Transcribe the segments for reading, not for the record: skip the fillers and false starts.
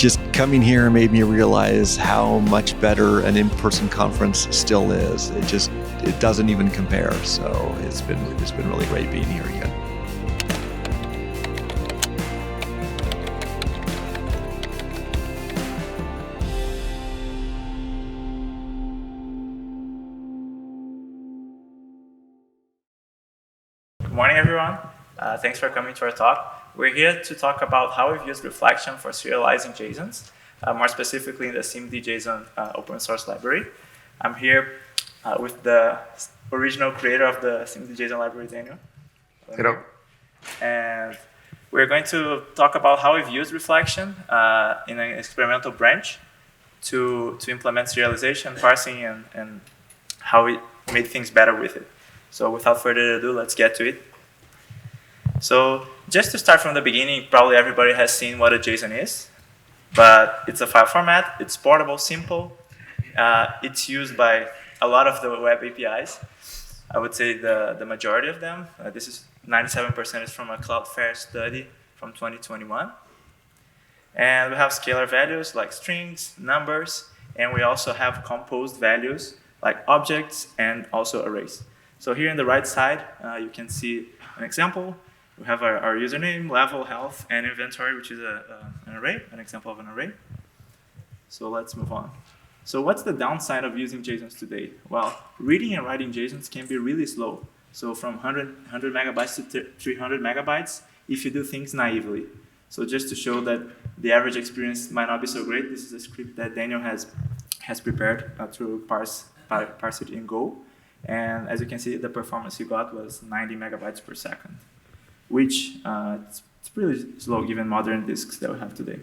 just coming here made me realize how much better an in-person conference still is. It doesn't even compare. So it's been really great being here again. Good morning, everyone. Thanks for coming to our talk. We're here to talk about how we've used reflection for serializing JSONs, more specifically in the Simdjson open source library. I'm here with the original creator of the Simdjson library, Daniel. Hello. And we're going to talk about how we've used reflection in an experimental branch to implement serialization, parsing, and how we made things better with it. So without further ado, let's get to it. So just to start from the beginning, probably everybody has seen what a JSON is, but it's a file format, it's portable, simple, it's used by a lot of the web APIs. I would say the majority of them. This is 97% is from a Cloudflare study from 2021. And we have scalar values like strings, numbers, and we also have composed values like objects and also arrays. So here on the right side, you can see an example. We have our username, level, health, and inventory, which is an array, an example of an array. So let's move on. So what's the downside of using JSONs today? Well, reading and writing JSONs can be really slow. So from 100 megabytes to 300 megabytes if you do things naively. So just to show that the average experience might not be so great, this is a script that Daniel has prepared to parse it in Go. And as you can see, the performance he got was 90 megabytes per second, which it's pretty slow given modern disks that we have today.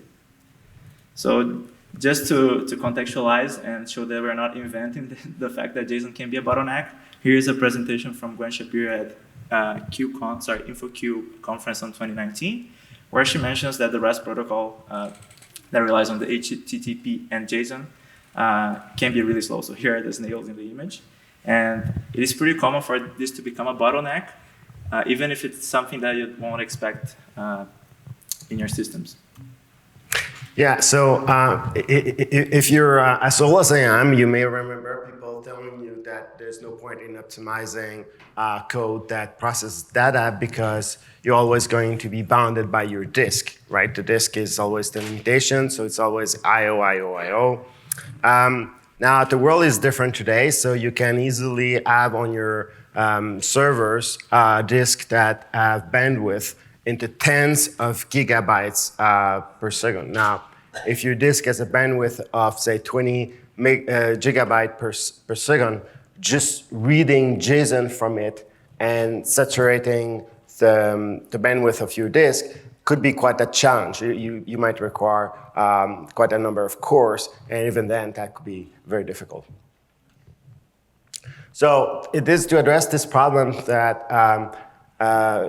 So just to contextualize and show that we're not inventing the fact that JSON can be a bottleneck, here's a presentation from Gwen Shapiro at InfoQ conference on 2019, where she mentions that the REST protocol that relies on the HTTP and JSON can be really slow. So here are the snails in the image. And it is pretty common for this to become a bottleneck, even if it's something that you won't expect in your systems. Yeah, so if you're as old as I am, you may remember people telling you that there's no point in optimizing code that processes data because you're always going to be bounded by your disk, right? The disk is always the limitation, so it's always I/O, I/O, I/O. Now, the world is different today, so you can easily have on your servers disks that have bandwidth into tens of gigabytes per second. Now, if your disk has a bandwidth of, say, 20 gigabytes per second, just reading JSON from it and saturating the bandwidth of your disk could be quite a challenge. You might require quite a number of cores, and even then, that could be very difficult. So it is to address this problem that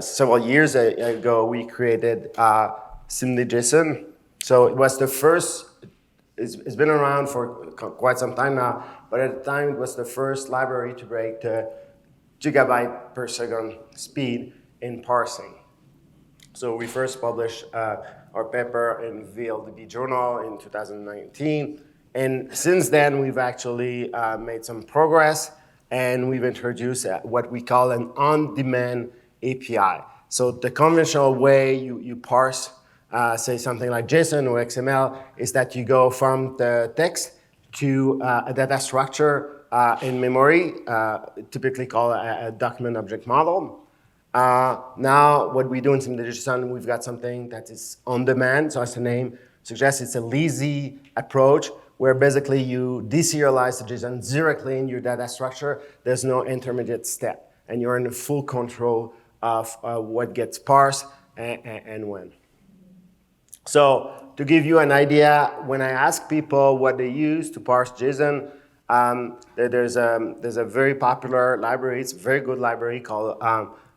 several years ago, we created Simdjson. So it was the first, it's been around for quite some time now, but at the time, it was the first library to break the gigabyte per second speed in parsing. So we first published our paper in VLDB Journal in 2019. And since then, we've actually made some progress, and we've introduced what we call an on-demand API. So the conventional way you parse, say, something like JSON or XML is that you go from the text to a data structure in memory, typically called a document object model. Now, what we do in Simdjson, we've got something that is on demand. So as the name suggests, it's a lazy approach where basically you deserialize the JSON directly in your data structure. There's no intermediate step, and you're in full control of what gets parsed and when. So to give you an idea, when I ask people what they use to parse JSON, there's a very popular library. It's a very good library called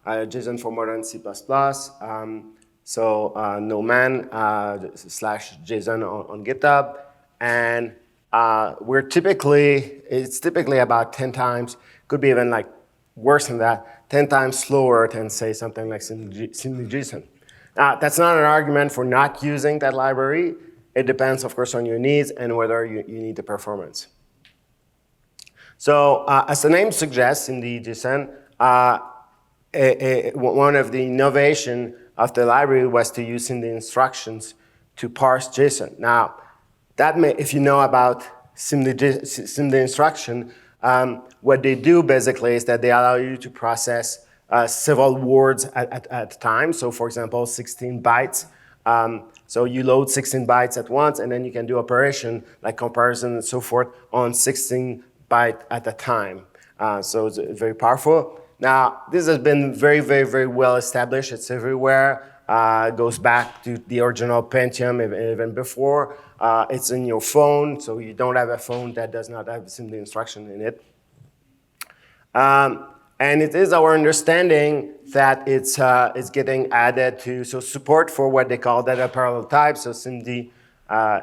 JSON for Modern C++. Noman /JSON on GitHub. And it's typically about 10 times, could be even like worse than that, 10 times slower than, say, something like Simdjson. That's not an argument for not using that library. It depends, of course, on your needs and whether you need the performance. So as the name suggests in the JSON, one of the innovation of the library was to use in the instructions to parse JSON. Now, if you know about SIMD instruction, what they do basically is that they allow you to process several words at a time. So for example, 16 bytes. So you load 16 bytes at once, and then you can do operation like comparison and so forth on 16 bytes at a time. So it's very powerful. Now, this has been very, very, very well established. It's everywhere. It goes back to the original Pentium, even before. It's in your phone, so you don't have a phone that does not have SIMD instruction in it. And it is our understanding that it's getting added to, so support for what they call data parallel types, so SIMD,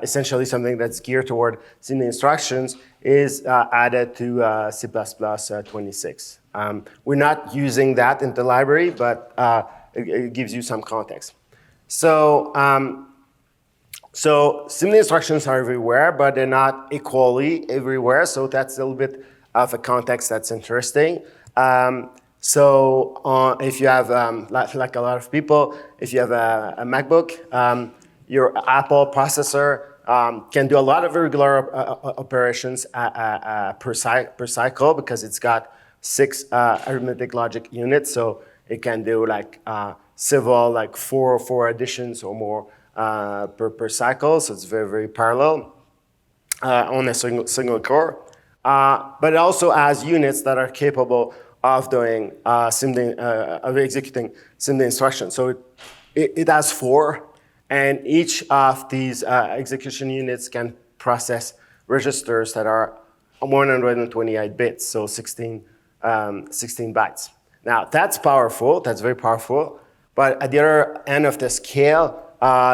essentially something that's geared toward SIMD instructions, is added to C++ 26. We're not using that in the library, but it gives you some context. So, so SIMD instructions are everywhere, but they're not equally everywhere, so that's a little bit of a context that's interesting. If you have, like a lot of people, if you have a MacBook, your Apple processor can do a lot of irregular operations per cycle because it's got 6 arithmetic logic units, so it can do like several, like four additions or more per cycle, so it's very, very parallel on a single core. But it also has units that are capable of doing of executing SIMD instructions. So it has 4, and each of these execution units can process registers that are 128 bits, so 16 bytes. Now that's powerful. That's very powerful. But at the other end of the scale,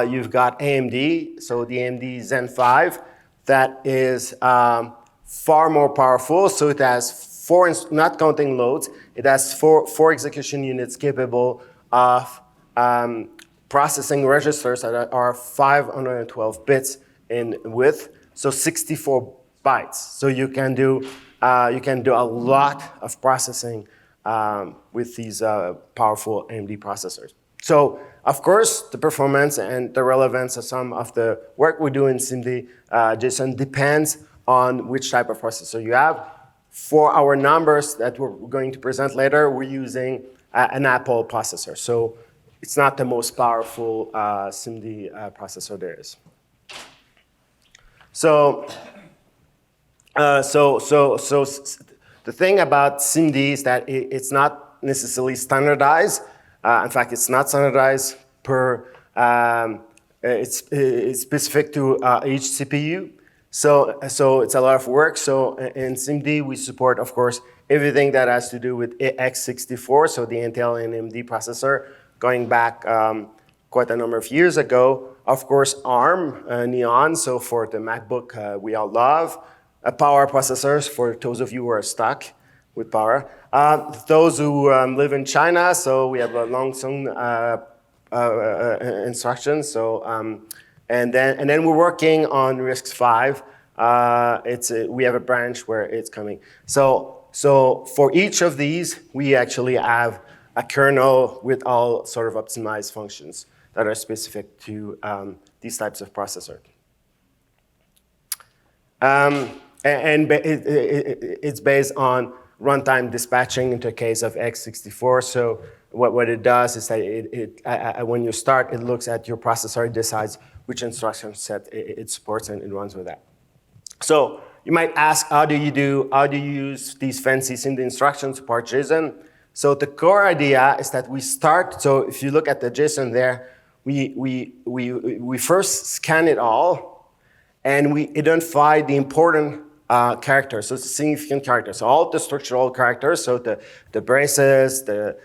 you've got AMD, so the AMD Zen 5, that is far more powerful. So it has 4, not counting loads, it has four execution units capable of processing registers that are 512 bits in width, so 64 bytes. So you can do a lot of processing with these powerful AMD processors. So, of course, the performance and the relevance of some of the work we do in SIMD JSON depends on which type of processor you have. For our numbers that we're going to present later, we're using an Apple processor. So it's not the most powerful SIMD processor there is. So the thing about SIMD is that it's not necessarily standardized. In fact, it's not standardized per, it's specific to each CPU. So it's a lot of work. So in SIMD, we support, of course, everything that has to do with x64, so the Intel and AMD processor, going back quite a number of years ago. Of course, ARM, Neon, so for the MacBook we all love. Power processors, for those of you who are stuck with power. Those who live in China, so we have a Longsong instructions. So and then we're working on RISC-V. We have a branch where it's coming. So for each of these, we actually have a kernel with all sort of optimized functions that are specific to these types of processors. It's based on runtime dispatching in the case of x64. So what it does is that when you start, it looks at your processor, it decides which instruction set it supports, and it runs with that. So you might ask, how do you use these fancy SIMD instructions to part JSON? So the core idea is that we start, so if you look at the JSON there, we first scan it all, and we identify the important characters, so significant characters. So all the structural characters, so the braces, the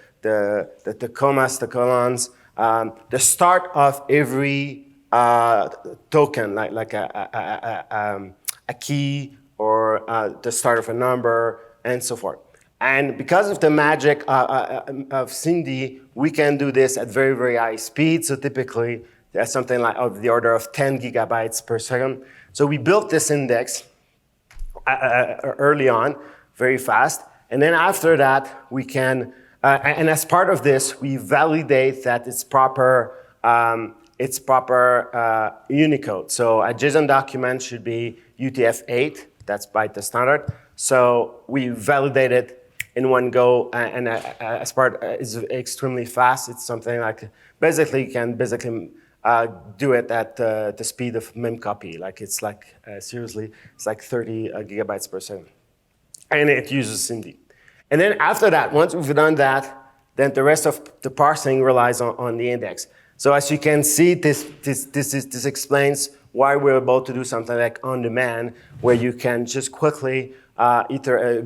commas, the colons, the start of every token, like a key or the start of a number, and so forth. And because of the magic of SIMD, we can do this at very, very high speed. So typically, That's something like of the order of 10 gigabytes per second. So we built this index early on, very fast. And then after that, we can, and as part of this, we validate that it's proper Unicode. So a JSON document should be UTF-8, that's byte the standard. So we validate it in one go, and as part is extremely fast. It's something like basically you can do it at the speed of memcopy. Like it's like seriously, it's like 30 gigabytes per second, and it uses Simd. And then after that, once we've done that, then the rest of the parsing relies on the index. So as you can see, this explains why we're able to do something like on demand, where you can just quickly either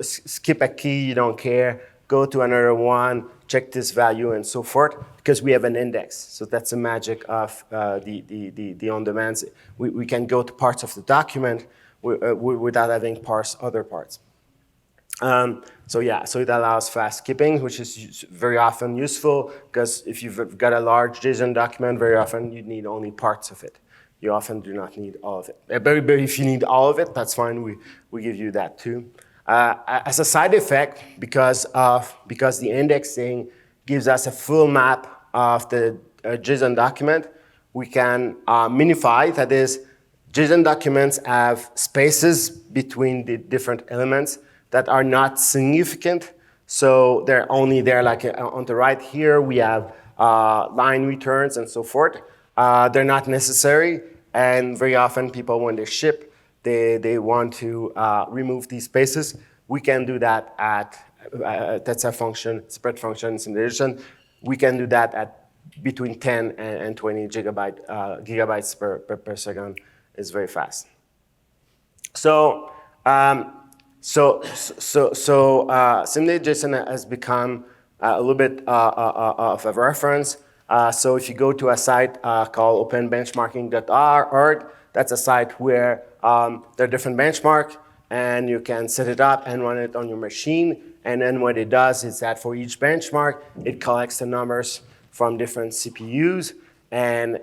skip a key, you don't care, go to another one, check this value and so forth, because we have an index. So that's the magic of the on-demands. We can go to parts of the document without having parse other parts. So it allows fast skipping, which is very often useful, because if you've got a large JSON document, very often you need only parts of it. You often do not need all of it. But if you need all of it, that's fine. We give you that too. As a side effect, because the indexing gives us a full map of the JSON document, we can minify. That is, JSON documents have spaces between the different elements that are not significant. So they're only there, like on the right here, we have line returns and so forth. They're not necessary, and very often people, when they ship, they want to remove these spaces. We can do that that's a function, spread function in Simdjson. We can do that at between 10 and 20 gigabytes per second. It's very fast. So Simdjson has become a little bit of a reference. So if you go to a site called openbenchmarking.org, that's a site where there are different benchmarks, and you can set it up and run it on your machine. And then what it does is that for each benchmark, it collects the numbers from different CPUs, and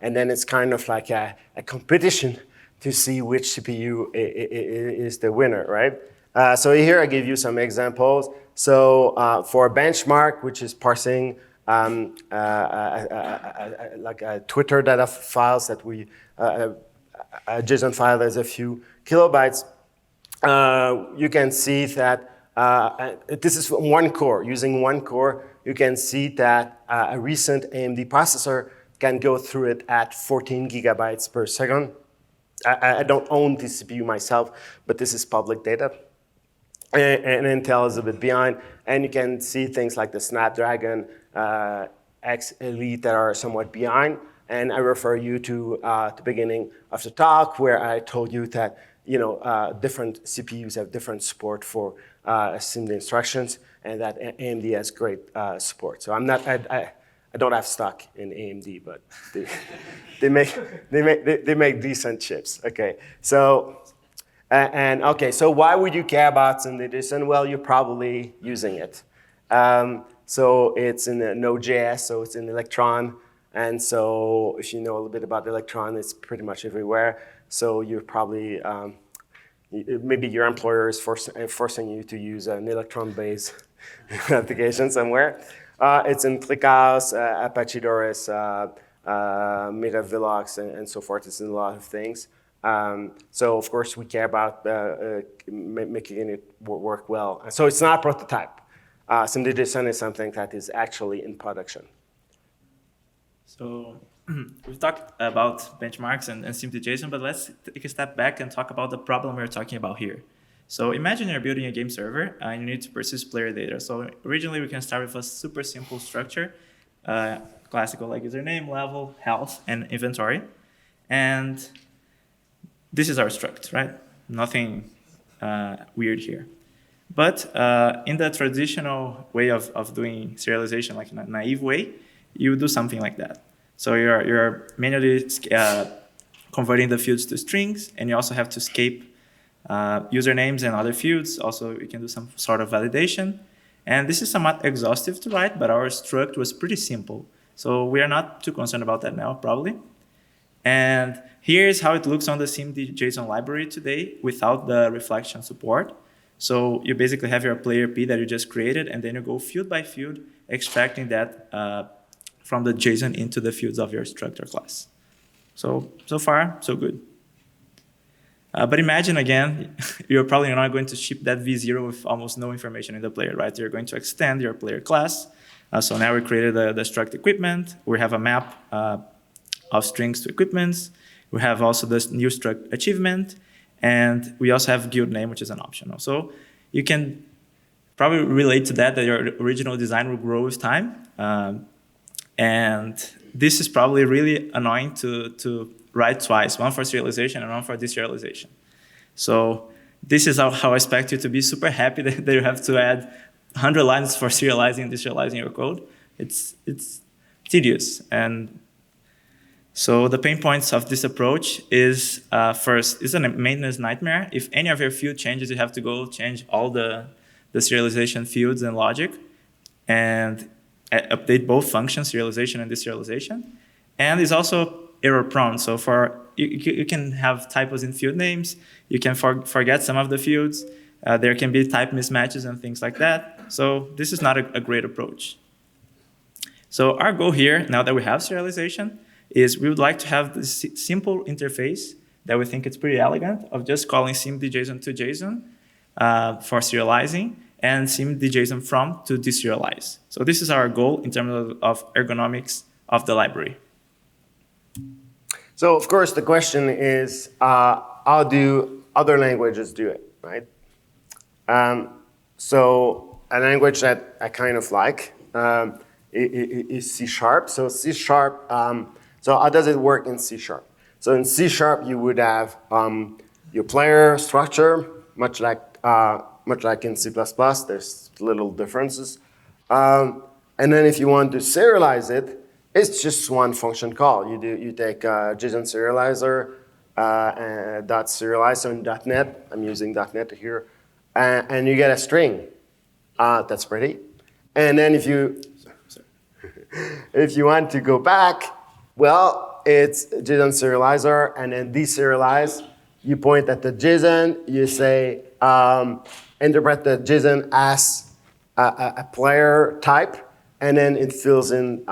then it's kind of like a competition to see which CPU is the winner, right? So here I give you some examples. So for a benchmark, which is parsing like Twitter data files that a JSON file that's a few kilobytes, you can see that this is from one core. Using one core, you can see that a recent AMD processor can go through it at 14 gigabytes per second. I don't own this CPU myself, but this is public data. And Intel is a bit behind. And you can see things like the Snapdragon X Elite that are somewhat behind. And I refer you to the beginning of the talk, where I told you that different CPUs have different support for Simd instructions, and that AMD has great support. So I don't have stock in AMD, but they make decent chips. Okay, so so why would you care about Simdjson? Well, you're probably using it. So it's in Node.js, so it's in Electron, and so if you know a little bit about Electron, it's pretty much everywhere. So you're probably maybe your employer is forcing you to use an Electron-based application somewhere. It's in ClickHouse, Apache Doris, Mira Velox, and so forth. It's in a lot of things. So of course we care about making it work well. So it's not a prototype. Simdjson is something that is actually in production. So we've talked about benchmarks and Simdjson, but let's take a step back and talk about the problem we're talking about here. So imagine you're building a game server and you need to persist player data. So originally we can start with a super simple structure, classical like username, level, health, and inventory. And this is our struct, right? Nothing weird here. But in the traditional way of doing serialization, like in a naive way, you do something like that. So you're manually converting the fields to strings, and you also have to escape usernames and other fields. Also, you can do some sort of validation. And this is somewhat exhaustive to write, but our struct was pretty simple. So we are not too concerned about that now, probably. And here's how it looks on the Simdjson library today without the reflection support. So you basically have your player P that you just created, and then you go field by field, extracting that from the JSON into the fields of your structure class. So far, so good. But imagine again, you're probably not going to ship that v0 with almost no information in the player, right? You're going to extend your player class. So now we created the struct equipment. We have a map of strings to equipments. We have also this new struct achievement. And we also have guild name, which is an optional. So you can probably relate to that your original design will grow with time. And this is probably really annoying to write twice, one for serialization and one for deserialization. So this is how I expect you to be super happy that you have to add 100 lines for serializing and deserializing your code. It's tedious. And so the pain points of this approach is, first, it's a maintenance nightmare. If any of your field changes, you have to go change all the serialization fields and logic and update both functions, serialization and deserialization. And it's also error prone. So you can have typos in field names. You can forget some of the fields. There can be type mismatches and things like that. So this is not a great approach. So our goal here, now that we have serialization, is we would like to have this simple interface that we think it's pretty elegant of just calling Simdjson to JSON for serializing and Simdjson from to deserialize. So this is our goal in terms of ergonomics of the library. So of course the question is, how do other languages do it, right? So a language that I kind of like is C#. So C#, so how does it work in C#? So in C# you would have your player structure, much like in C++. There's little differences. And then if you want to serialize it, it's just one function call. You take JSON Serializer and .serialize, so in .NET, I'm using .NET here, and you get a string. That's pretty. And then if you want to go back, well, it's JSON Serializer and then deserialize. You point at the JSON, you say, interpret the JSON as a player type, and then it fills in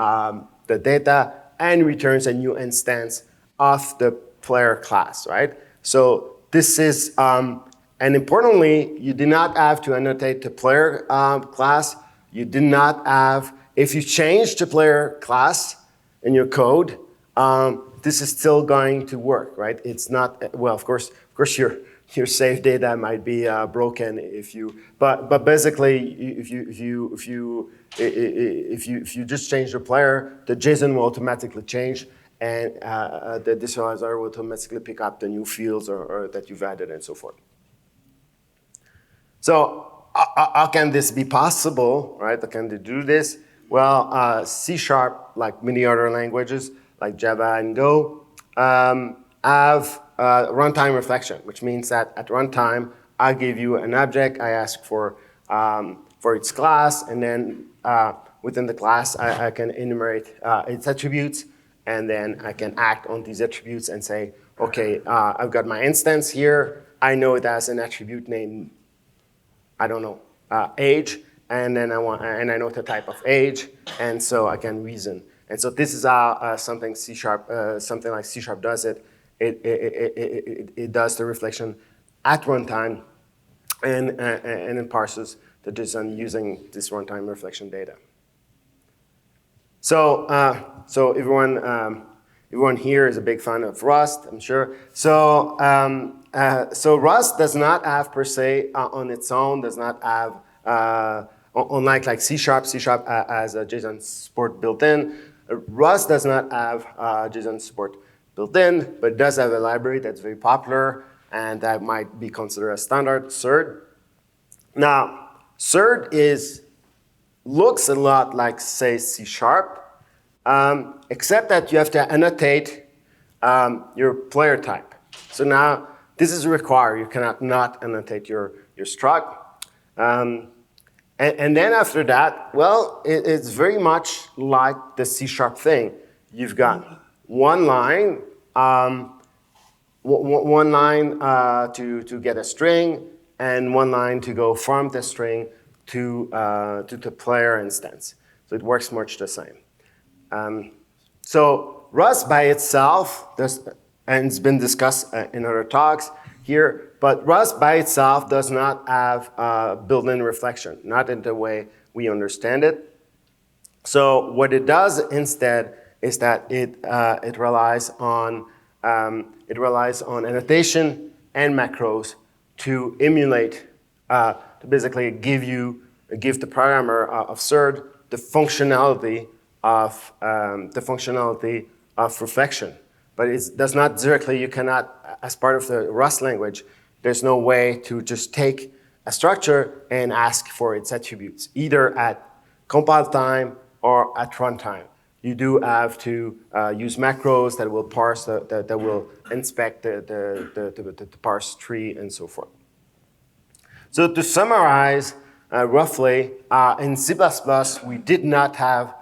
the data and returns a new instance of the player class, right? So this is, and importantly, you do not have to annotate the player class. You do not have, if you change the player class in your code, this is still going to work, right? It's not, well, of course your save data might be broken if you, but basically if you just change the player, the JSON will automatically change, and the deserializer will automatically pick up the new fields or that you've added and so forth. So how can this be possible, right? How can they do this? Well, C#, like many other languages, like Java and Go, have runtime reflection, which means that at runtime, I give you an object, I ask for its class, and then within the class, I can enumerate its attributes, and then I can act on these attributes and say, okay, I've got my instance here, I know it has an attribute named, I don't know, age, and then I know the type of age, and so I can reason. And so this is how something like C# does it. It does the reflection at runtime, and it parses the JSON using this runtime reflection data. So everyone here is a big fan of Rust, I'm sure. So Rust does not have per se on its own, does not have unlike like C# has a JSON support built in. Rust does not have JSON support built in, but it does have a library that's very popular, and that might be considered a standard, serde. Now, serde looks a lot like, say, C#, except that you have to annotate your player type. So now, this is required. You cannot not annotate your struct. And And then after that, well, it's very much like the C# thing. You've got one line, to get a string, and one line to go from the string to the player instance. So it works much the same. So Rust by itself, and it's been discussed in other talks here, but Rust by itself does not have built-in reflection, not in the way we understand it. So what it does instead is that it relies on annotation and macros to emulate, to basically give the programmer of serde the functionality of reflection. But it does not directly, you cannot, as part of the Rust language, there's no way to just take a structure and ask for its attributes, either at compile time or at runtime. You do have to use macros that will parse, that will inspect the parse tree and so forth. So to summarize, roughly, in C++, we did not have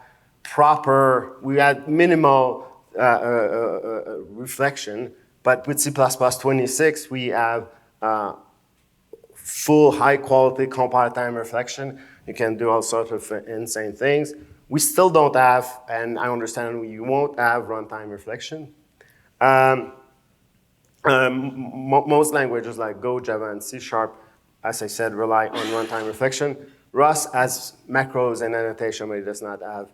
we had minimal reflection, but with C++26, we have full high-quality compile time reflection. You can do all sorts of insane things. We still don't have, and I understand you won't have runtime reflection. Most languages like Go, Java, and C#, as I said, rely on runtime reflection. Rust has macros and annotation, but it does not have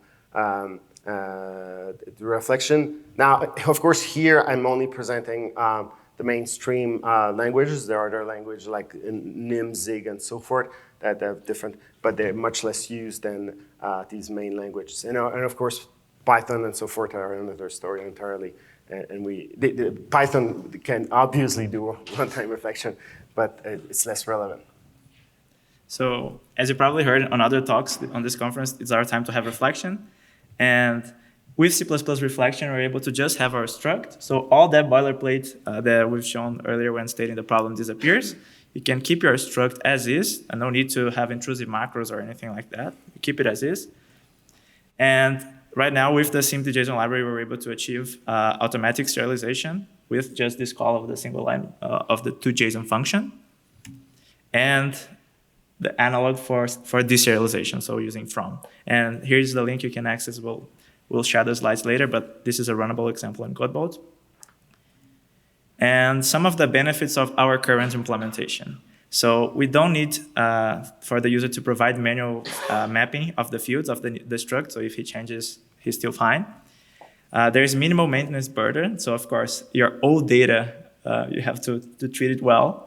the reflection. Now, of course, here I'm only presenting the mainstream languages. There are other languages like NIM, Zig, and so forth that have different, but they're much less used than these main languages. And of course, Python and so forth are another story entirely. And Python can obviously do runtime reflection, but it's less relevant. So as you probably heard on other talks on this conference, it's our time to have reflection. And with C++ reflection, we're able to just have our struct. So all that boilerplate that we've shown earlier when stating the problem disappears. You can keep your struct as is, and no need to have intrusive macros or anything like that. You keep it as is. And right now, with the Simdjson library, we're able to achieve automatic serialization with just this call of the single line of the toJSON function. And the analog for deserialization, so using from. And here's the link you can access. We'll share the slides later, but this is a runnable example in Godbolt. And some of the benefits of our current implementation. So we don't need for the user to provide manual mapping of the fields of the struct. So if he changes, he's still fine. There's minimal maintenance burden. So of course, your old data, you have to treat it well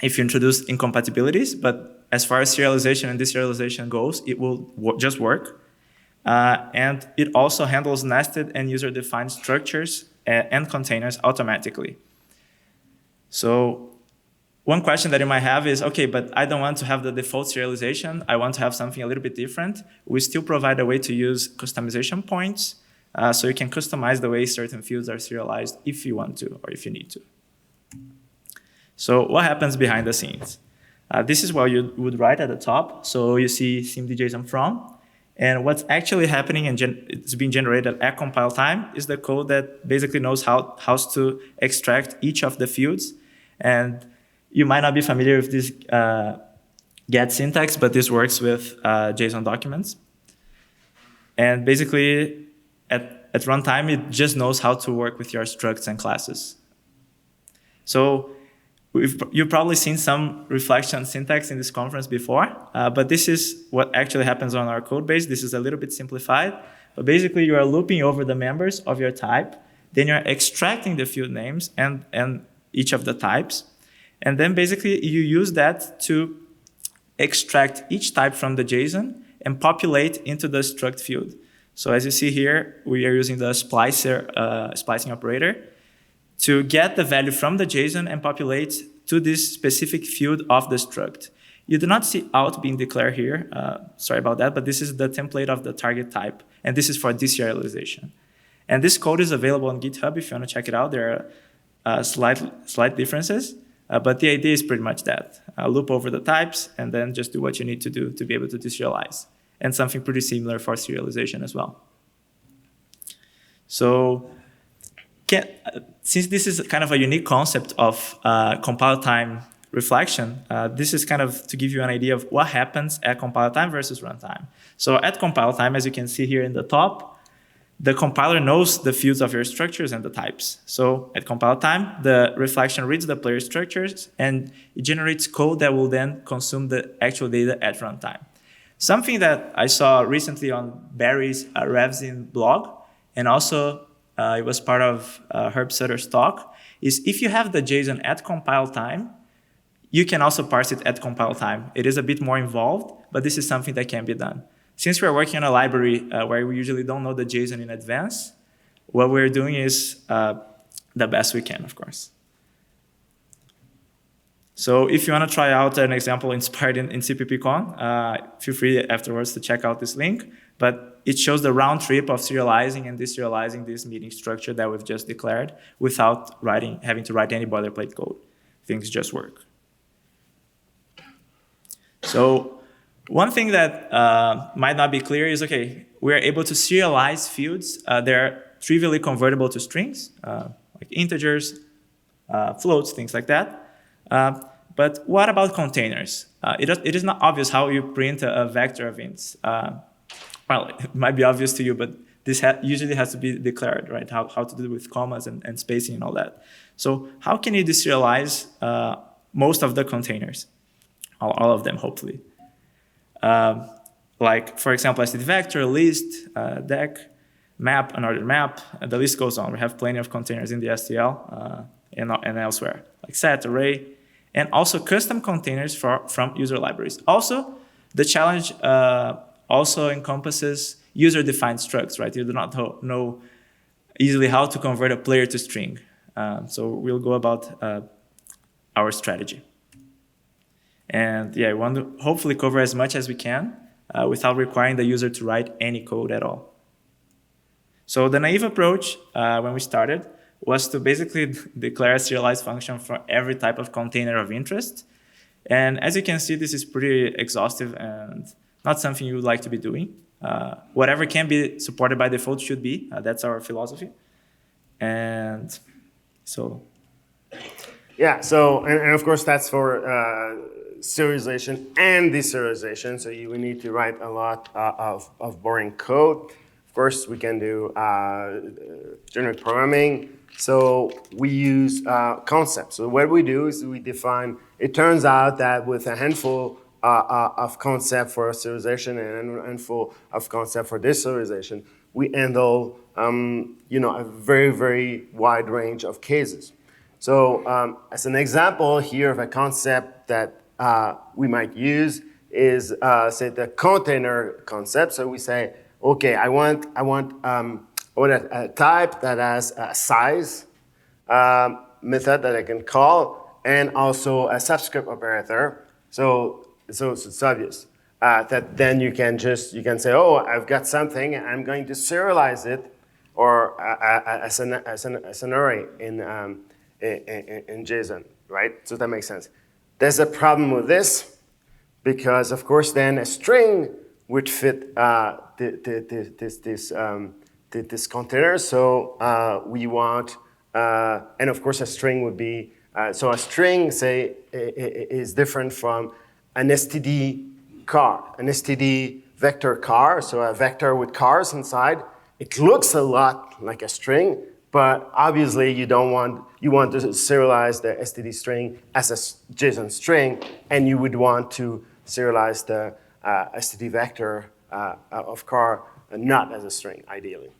if you introduce incompatibilities. But as far as serialization and deserialization goes, it will just work. And it also handles nested and user-defined structures and containers automatically. So one question that you might have is, okay, but I don't want to have the default serialization. I want to have something a little bit different. We still provide a way to use customization points. So you can customize the way certain fields are serialized if you want to or if you need to. So what happens behind the scenes? This is what you would write at the top. So you see Simdjson from. And what's actually happening and it's being generated at compile time is the code that basically knows how to extract each of the fields. And you might not be familiar with this get syntax, but this works with JSON documents. And basically, at runtime, it just knows how to work with your structs and classes. So you've probably seen some reflection syntax in this conference before, but this is what actually happens on our code base. This is a little bit simplified, but basically you are looping over the members of your type, then you're extracting the field names and each of the types, and then basically you use that to extract each type from the JSON and populate into the struct field. So as you see here, we are using the splicing operator to get the value from the JSON and populate to this specific field of the struct. You do not see out being declared here. Sorry about that, but this is the template of the target type, and this is for deserialization. And this code is available on GitHub if you want to check it out. There are slight differences, But the idea is pretty much that. Loop over the types, and then just do what you need to do to be able to deserialize. And something pretty similar for serialization as well. So since this is kind of a unique concept of compile time reflection, this is kind of to give you an idea of what happens at compile time versus runtime. So at compile time, as you can see here in the top, the compiler knows the fields of your structures and the types. So at compile time, the reflection reads the player structures and it generates code that will then consume the actual data at runtime. Something that I saw recently on Barry's Revzin blog, and also it was part of Herb Sutter's talk, is if you have the JSON at compile time, you can also parse it at compile time. It is a bit more involved, but this is something that can be done. Since we're working on a library where we usually don't know the JSON in advance, what we're doing is the best we can, of course. So if you want to try out an example inspired in CppCon, feel free afterwards to check out this link. But it shows the round trip of serializing and deserializing this meeting structure that we've just declared without having to write any boilerplate code. Things just work. So one thing that might not be clear is, okay, we're able to serialize fields. They're trivially convertible to strings, like integers, floats, things like that. But what about containers? It is not obvious how you print a vector of ints. Well, it might be obvious to you, but this usually has to be declared, right? How to do it with commas and spacing and all that. So how can you deserialize most of the containers? All of them, hopefully. Like, for example, std vector, list, deck, map, another map, and the list goes on. We have plenty of containers in the STL and elsewhere, like set, array, and also custom containers from user libraries. Also, the challenge also encompasses user-defined structs, right? You do not know easily how to convert a player to string. So we'll go about our strategy. And yeah, we want to hopefully cover as much as we can without requiring the user to write any code at all. So the naive approach when we started was to basically declare a serialized function for every type of container of interest. And as you can see, this is pretty exhaustive and not something you would like to be doing. Whatever can be supported by default should be. That's our philosophy. And so. Yeah, so, and of course that's for serialization and deserialization. So you will need to write a lot of boring code. Of course, we can do generic programming. So we use concepts. So what we do is we define, it turns out that with a handful of concept for serialization and a handful of concept for deserialization, we handle a very, very wide range of cases. So as an example here of a concept that we might use is, say, the container concept. So we say, okay, I want a type that has a size method that I can call, and also a subscript operator. So it's obvious that then you can say, oh, I've got something, I'm going to serialize it, or as an array in JSON, right? So that makes sense. There's a problem with this because, of course, then a string would fit this container. So we want, and of course, a string would be, so a string, say, is different from an STD car, an STD vector car, so a vector with cars inside. It looks a lot like a string, but obviously you want to serialize the STD string as a JSON string, and you would want to serialize the STD vector of car not as a string, ideally.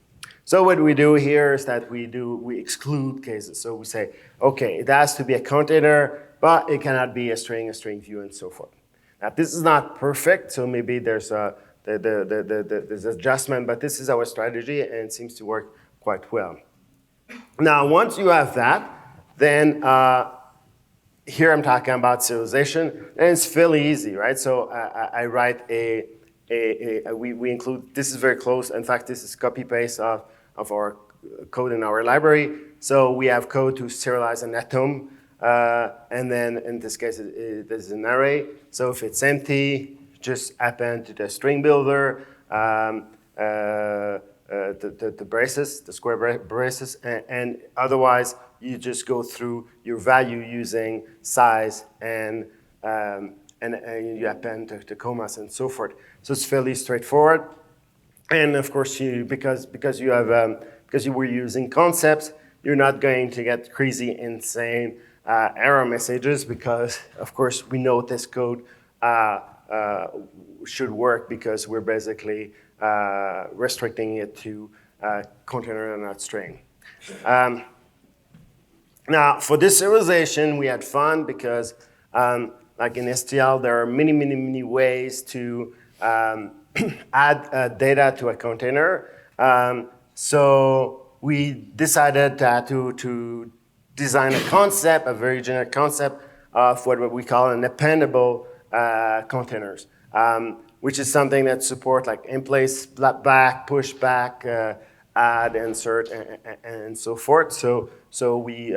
So what we do here is that we exclude cases. So we say, okay, it has to be a container, but it cannot be a string view, and so forth. Now this is not perfect, so maybe there's there's adjustment, but this is our strategy, and it seems to work quite well. Now, once you have that, then here I'm talking about serialization, and it's fairly easy, right? So I write we include, this is very close. In fact, this is copy-paste of our code in our library. So we have code to serialize an atom And then in this case, it is an array. So if it's empty, just append to the string builder, the braces, the square braces, and otherwise you just go through your value using size and you append the commas and so forth. So it's fairly straightforward. And of course, because you were using concepts, you're not going to get crazy, insane error messages because, of course, we know this code should work because we're basically restricting it to container and not string. Now, for this serialization, we had fun because, like in STL, there are many ways to add data to a container. So we decided to design a concept, a very generic concept of what we call an appendable containers, which is something that support like in place, back, push back, add, insert, and so forth. So we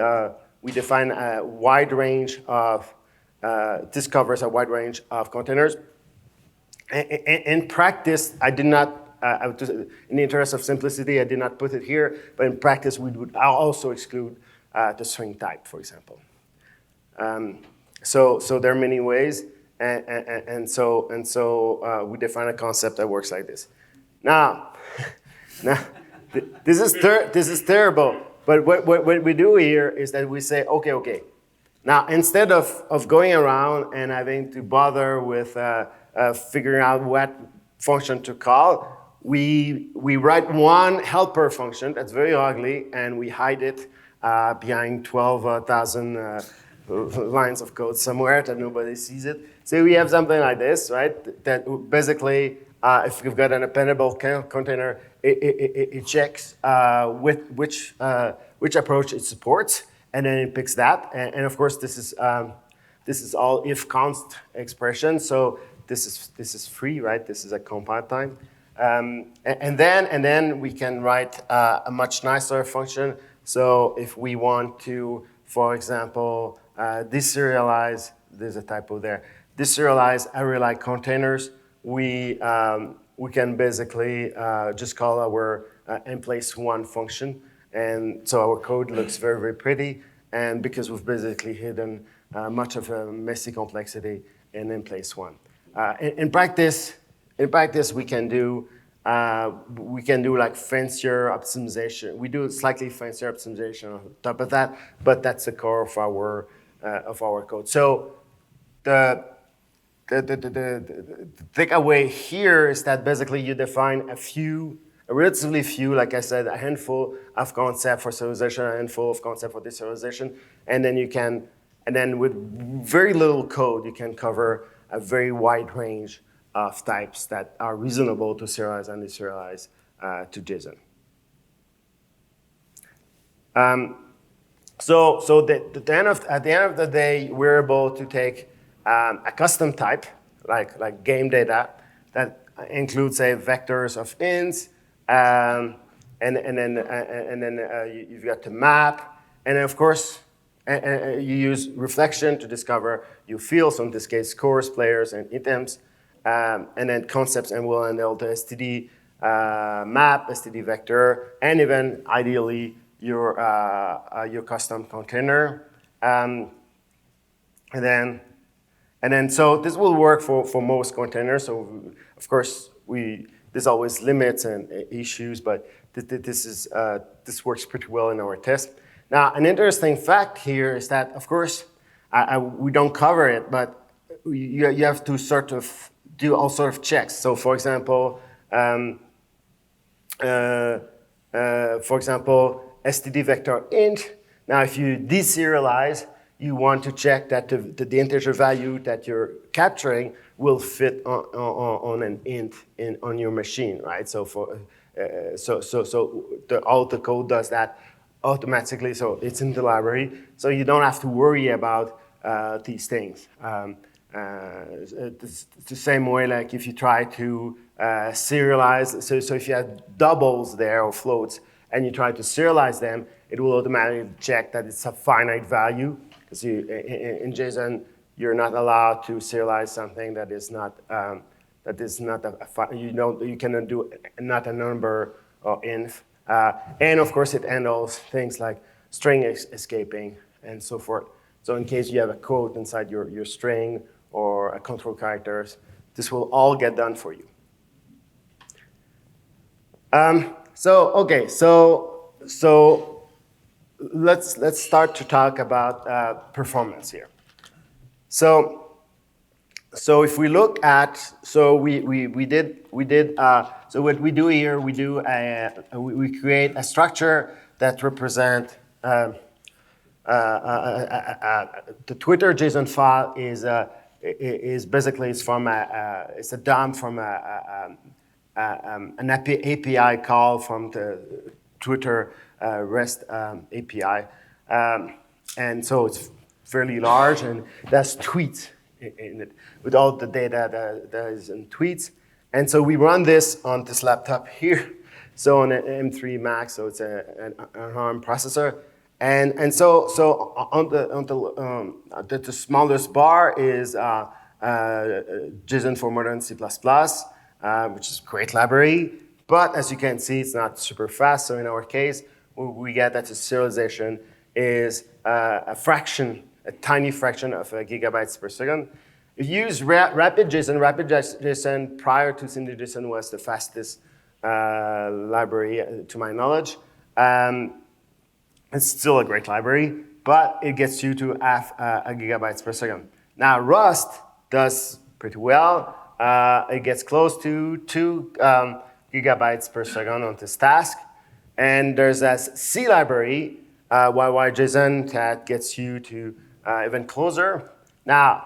define a wide range of, this covers a wide range of containers. In practice, I did not, in the interest of simplicity, I did not put it here, but in practice, we would also exclude the string type, for example. So there are many ways, and so we define a concept that works like this. Now this is terrible, but what we do here is that we say, okay. Now, instead of going around and having to bother with figuring out what function to call, we write one helper function that's very ugly, and we hide it behind 12,000 lines of code somewhere that nobody sees it. So we have something like this, right? That basically, if you've got an appendable container, it checks which approach it supports, and then it picks that. And of course, this is all if const expression. So this is free, right? This is a compile time. And then we can write a much nicer function. So if we want to, for example, deserialize, there's a typo there, deserialize array-like containers, we can basically just call our in-place1 function. And so our code looks very pretty. And because we've basically hidden much of a messy complexity in in-place1. In practice, we can do like fancier optimization. We do slightly fancier optimization on top of that, but that's the core of our code. So the takeaway here is that basically you define a relatively few, like I said, a handful of concepts for serialization, a handful of concepts for deserialization, and then with very little code, you can cover a very wide range of types that are reasonable to serialize and deserialize to JSON. So at the end of the day, we're able to take a custom type, like game data, that includes, say, vectors of ints, and then you've got the map, and then of course, you use reflection to discover your fields, so in this case, scores, players, and items, and then concepts, and we'll handle the STD map, STD vector, and even ideally your custom container, and then so this will work for most containers. So of course there's always limits and issues, but this works pretty well in our test. Now, an interesting fact here is that, of course, we don't cover it, but you have to sort of do all sort of checks. So, for example, STD vector int. Now, if you deserialize, you want to check that the integer value that you're capturing will fit on an int on your machine, right? So all the code does that automatically, so it's in the library. So you don't have to worry about these things. It's the same way, like if you try to serialize, so if you have doubles there or floats and you try to serialize them, it will automatically check that it's a finite value, because in JSON, you're not allowed to serialize something that is not you cannot do not a number or inf. And of course, it handles things like string escaping and so forth. So in case you have a quote inside your string or a control characters, this will all get done for you. So let's start to talk about performance here. So if we look at, so what we do here, we create a structure that represent the Twitter JSON file is basically it's a dump from an API call from the Twitter REST API, and so it's fairly large and there's tweets in it with all the data that is in tweets. And so we run this on this laptop here, so on an M3 Max, so it's an ARM processor. And so on the smallest bar is JSON for modern C++, which is a great library. But as you can see, it's not super fast. So in our case, we get that the serialization is a tiny fraction of gigabytes per second. If you use Rapid JSON prior to Simdjson was the fastest library to my knowledge. It's still a great library, but it gets you to half a gigabytes per second. Now Rust does pretty well. It gets close to 2 gigabytes per second on this task. And there's a C library, YYJSON, that gets you to even closer. Now,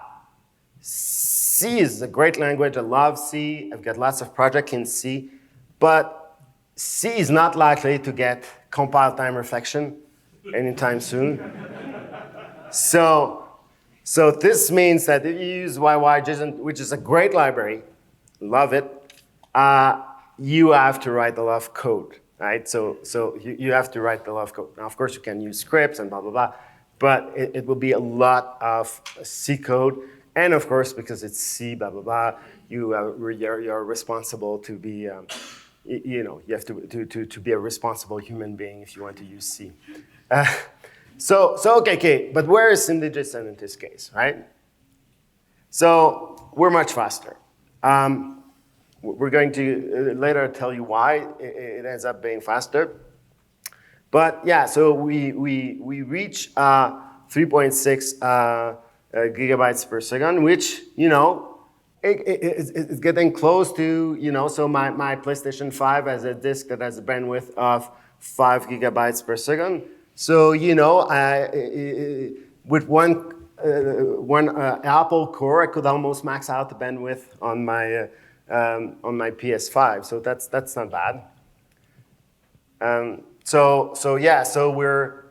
C is a great language. I love C. I've got lots of projects in C. But C is not likely to get compile time reflection anytime soon. So this means that if you use YYJSON, which is a great library, love it, you have to write a lot of code, right? So you have to write a lot of code. Now, of course, you can use scripts and blah, blah, blah, but it will be a lot of C code. And of course, because it's C, blah, blah, blah, you're responsible to be, you have to be a responsible human being if you want to use C. Okay, but where is Simdjson in this case, right? So we're much faster. We're going to later tell you why it ends up being faster. But yeah, so we reach 3.6 gigabytes per second, which, it's getting close to, so my PlayStation 5 has a disk that has a bandwidth of 5 gigabytes per second. So, with one Apple core, I could almost max out the bandwidth on my PS5. So that's not bad. So we're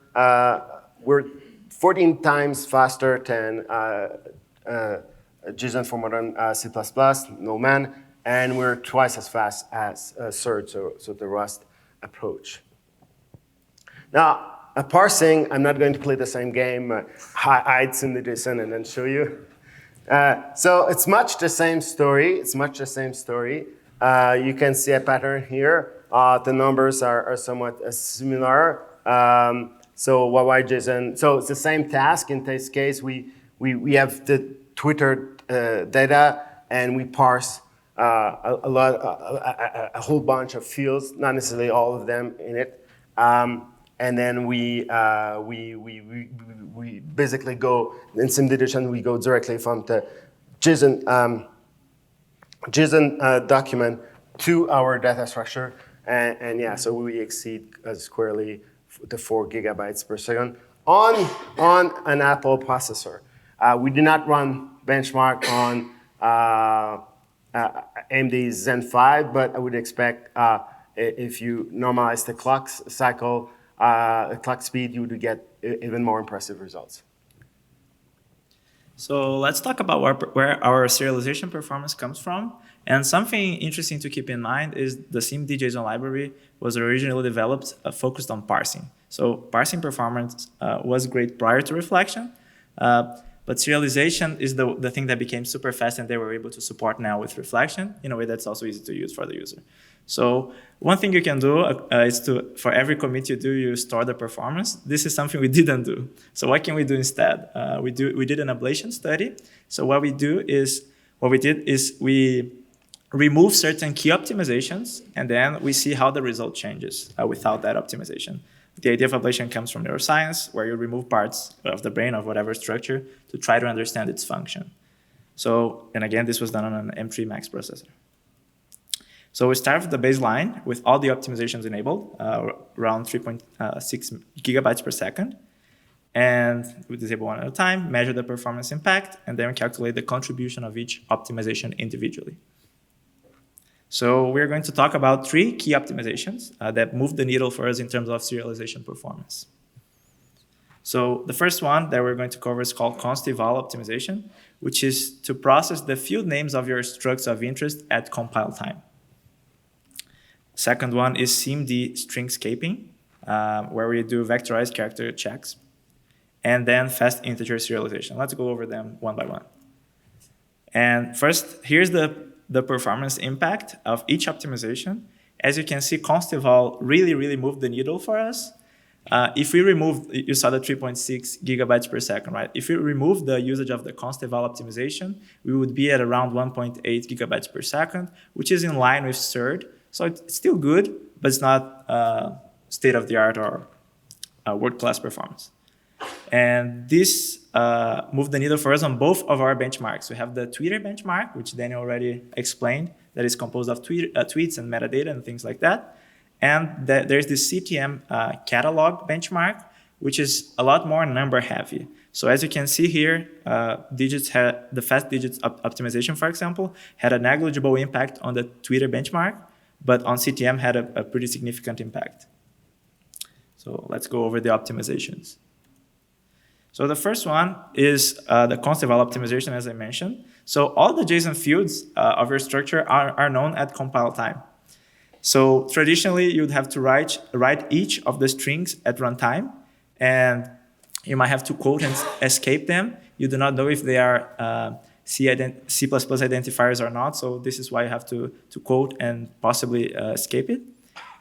14 times faster than JSON for modern C++, no man, and we're twice as fast as serde, so the Rust approach. Now, parsing, I'm not going to play the same game, hide Simdjson and then show you. So it's much the same story. You can see a pattern here. The numbers are somewhat similar. So YYJSON, so it's the same task. In this case, we have the Twitter data and we parse a whole bunch of fields, not necessarily all of them in it. And then we basically go, in Simdjson, we go directly from the JSON document to our data structure. And yeah, so we exceed squarely the 4 gigabytes per second on an Apple processor. We do not run benchmark on AMD Zen 5, but I would expect if you normalize the clock cycle, clock speed, you would get even more impressive results. So let's talk about where our serialization performance comes from. And something interesting to keep in mind is the Simdjson library was originally developed focused on parsing. So parsing performance was great prior to reflection. But serialization is the thing that became super fast, and they were able to support now with reflection in a way that's also easy to use for the user. So one thing you can do is to, for every commit you do, you store the performance. This is something we didn't do. So what can we do instead? We did an ablation study. So what we did is we remove certain key optimizations, and then we see how the result changes without that optimization. The idea of ablation comes from neuroscience, where you remove parts of the brain of whatever structure to try to understand its function. So, and again, this was done on an M3 Max processor. So we start with the baseline with all the optimizations enabled, around 3.6 gigabytes per second. And we disable one at a time, measure the performance impact, and then calculate the contribution of each optimization individually. So we're going to talk about 3 key optimizations that move the needle for us in terms of serialization performance. So the first one that we're going to cover is called const-eval optimization, which is to process the field names of your structs of interest at compile time. Second one is SIMD stringscaping, where we do vectorized character checks. And then fast integer serialization. Let's go over them one by one. And first, here's the performance impact of each optimization. As you can see, const-eval really moved the needle for us. If we remove, you saw the 3.6 gigabytes per second, right? If we remove the usage of the const-eval optimization, we would be at around 1.8 gigabytes per second, which is in line with serde. So it's still good, but it's not state-of-the-art or world-class performance. And this moved the needle for us on both of our benchmarks. We have the Twitter benchmark, which Daniel already explained, that is composed of tweets and metadata and things like that. And there's this CTM catalog benchmark, which is a lot more number heavy. So as you can see here, the fast digits optimization, for example, had a negligible impact on the Twitter benchmark, but on CTM had a pretty significant impact. So let's go over the optimizations. So the first one is the const-eval optimization, as I mentioned. So all the JSON fields of your structure are known at compile time. So traditionally, you'd have to write each of the strings at runtime, and you might have to quote and escape them. You do not know if they are C++ identifiers or not, so this is why you have to quote and possibly escape it.